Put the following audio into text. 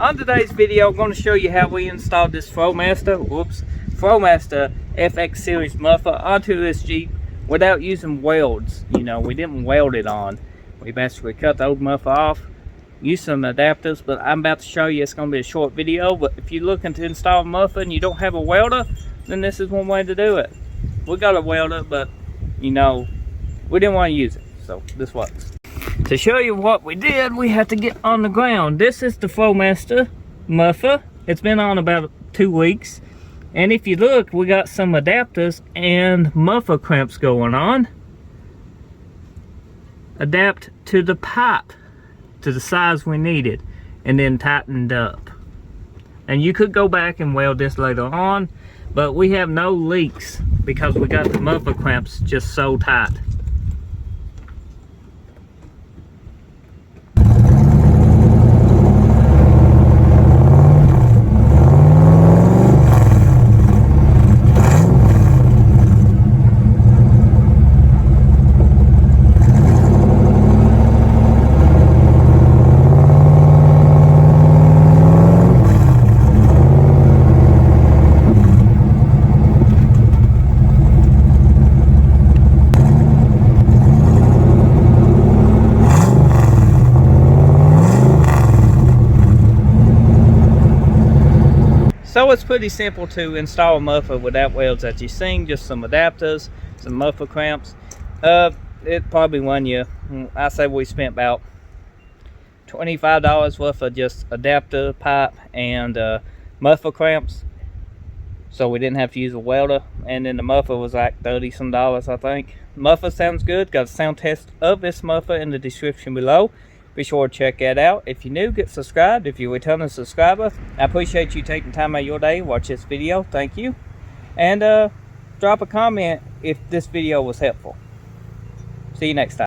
On today's video, I'm going to show you how we installed this flowmaster FX series muffler onto this Jeep without using welds. You know, we didn't weld it on. We basically cut the old muffler off, used some adapters, but I'm about to show you. It's going to be a short video, but if you're looking to install a muffler and you don't have a welder, then this is one way to do it. We got a welder, but you know, we didn't want to use it, so this works. To show you what we did, we had to get on the ground. This is the flowmaster muffler. It's been on about 2 weeks. And if you look, we got some adapters and muffler clamps going on. Adapt to the pipe to the size we needed and then tightened up. And you could go back and weld this later on, but we have no leaks because we got the muffler clamps just so tight. So it's pretty simple to install a muffler without welds that you've seen. Just some adapters, some muffler clamps. It probably won you, I say we spent about $25 worth of just adapter, pipe, and muffler clamps. So we didn't have to use a welder. And then the muffler was like $30 some, I think. Muffler sounds good. Got a sound test of this muffler in the description below. Be sure to check that out. If you're new, get subscribed. If you're a returning subscriber, I appreciate you taking time out of your day to watch this video. Thank you. And drop a comment if this video was helpful. See you next time.